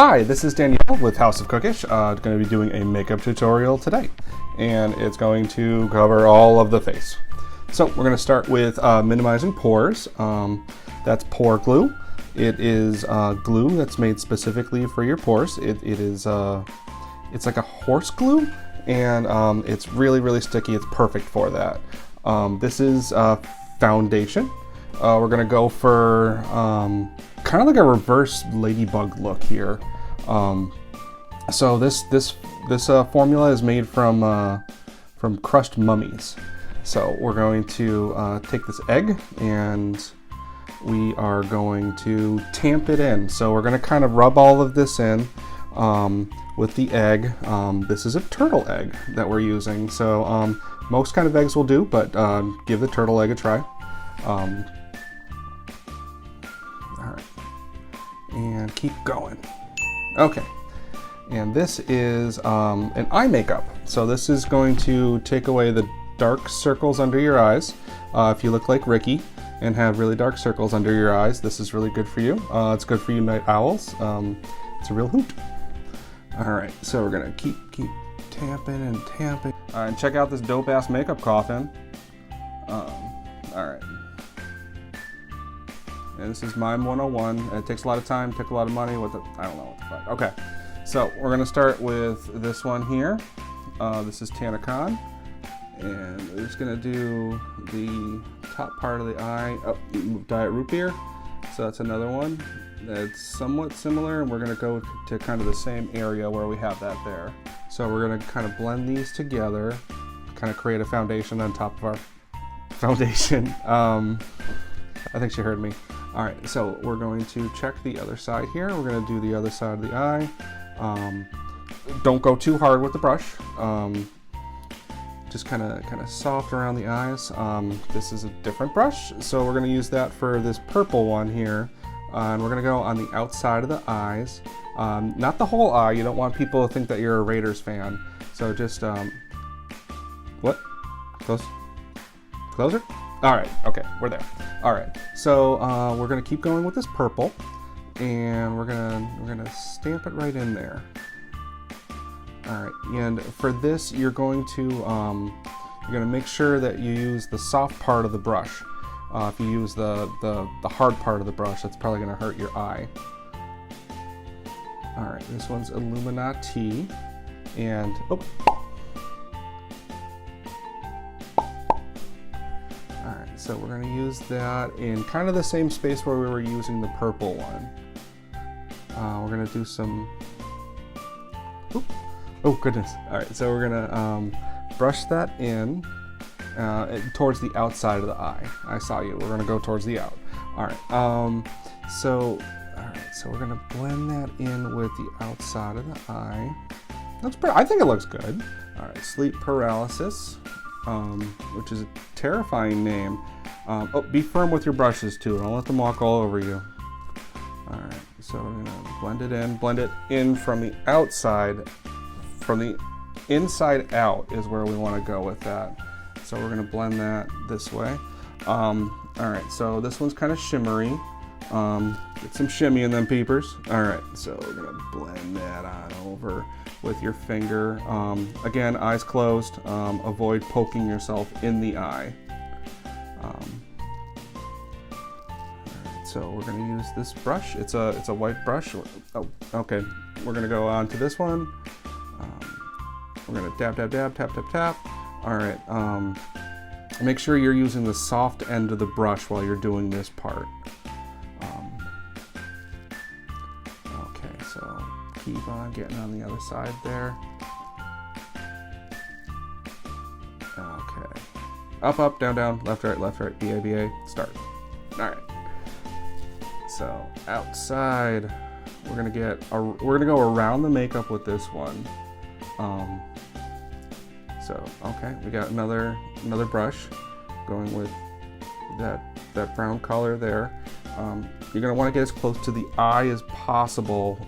Hi, this is Danielle with House of Cookish. Going to be doing a makeup tutorial today, and it's going to cover all of the face. So we're going to start with minimizing pores. That's pore glue. It is glue that's made specifically for your pores. It's like a horse glue, and it's really sticky. It's perfect for that. This is foundation. We're going to go for kind of like a reverse ladybug look here. So this formula is made from crushed mummies. So we're going to take this egg and we are going to tamp it in. So we're going to kind of rub all of this in with the egg. This is a turtle egg that we're using. So most kind of eggs will do, but give the turtle egg a try. And keep going. Okay, and this is an eye makeup. So this is going to take away the dark circles under your eyes. If you look like Ricky and have really dark circles under your eyes, this is really good for you. It's good for you night owls. It's a real hoot. All right, so we're gonna keep tamping and tamping. All right, check out this dope ass makeup coffin. All right. And this is Mime 101. It takes a lot of time, took a lot of money. I don't know what the fuck. Okay, so we're gonna start with this one here. This is Tanakan. And we're just gonna do the top part of the eye. Oh, Diet Root Beer. So that's another one that's somewhat similar, and we're gonna go to kind of the same area where we have that there. So we're gonna kind of blend these together, kind of create a foundation on top of our foundation. I think she heard me. All right, so we're going to check the other side here. We're going to do the other side of the eye. Don't go too hard with the brush. Just kind of soft around the eyes. This is a different brush, so we're going to use that for this purple one here. And we're going to go on the outside of the eyes. Not the whole eye. You don't want people to think that you're a Raiders fan. So just, what? Closer? All right, okay, we're there. All right, so we're gonna keep going with this purple, and we're gonna stamp it right in there. All right, and for this, you're going to make sure that you use the soft part of the brush. If you use the hard part of the brush, that's probably gonna hurt your eye. All right, this one's Illuminati, and oh. So we're going to use that in kind of the same space where we were using the purple one. We're going to do some... Oh goodness. All right, so we're going to brush that in towards the outside of the eye. I saw you. We're going to go towards the out. All right. So we're going to blend that in with the outside of the eye. I think it looks good. All right, sleep paralysis. Which is a terrifying name. Be firm with your brushes too. Don't let them walk all over you. All right, so we're gonna blend it in from the outside. From the inside out is where we want to go with that. So we're gonna blend that this way. All right, so this one's kind of shimmery. Get some shimmy in them peepers. All right, so we're gonna blend that on over with your finger. Again, eyes closed. Avoid poking yourself in the eye. All right, so we're gonna use this brush. It's a white brush. Oh, okay. We're gonna go on to this one. We're gonna tap. All right. Make sure you're using the soft end of the brush while you're doing this part. Okay, so keep on getting on the other side there. Okay. Up, down, left, right, B-A, start. All right. So outside, we're gonna go around the makeup with this one. So okay, we got another brush going with that brown color there. You're gonna want to get as close to the eye as possible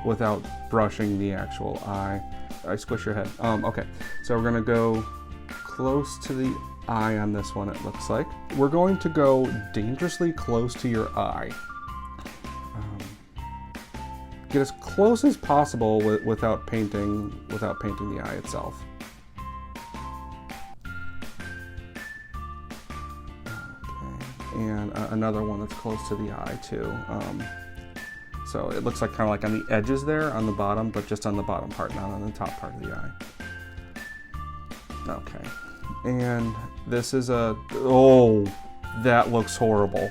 without brushing the actual eye. I squish your head. Okay, so we're gonna go close to the eye on this one, it looks like. We're going to go dangerously close to your eye. get as close as possible without painting the eye itself. Okay, and another one that's close to the eye too. So it looks like kind of like on the edges there, on the bottom, but just on the bottom part, not on the top part of the eye. Okay, and this is oh, that looks horrible.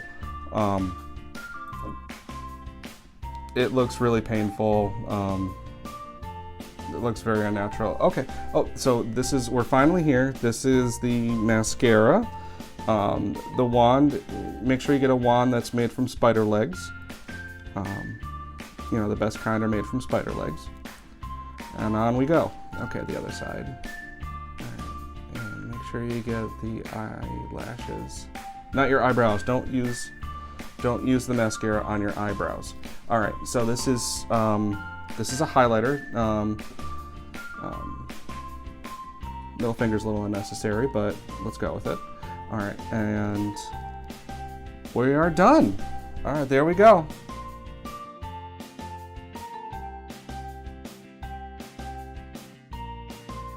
It looks really painful. It looks very unnatural. Okay. Oh, so we're finally here. This is the mascara. The wand, make sure you get a wand that's made from spider legs. You know, the best kind are made from spider legs. And on we go. Okay, the other side. All right. And make sure you get the eyelashes. Not your eyebrows. Don't use the mascara on your eyebrows. All right, so this is a highlighter. Middle finger's a little unnecessary, but let's go with it. All right, and we are done. All right, there we go.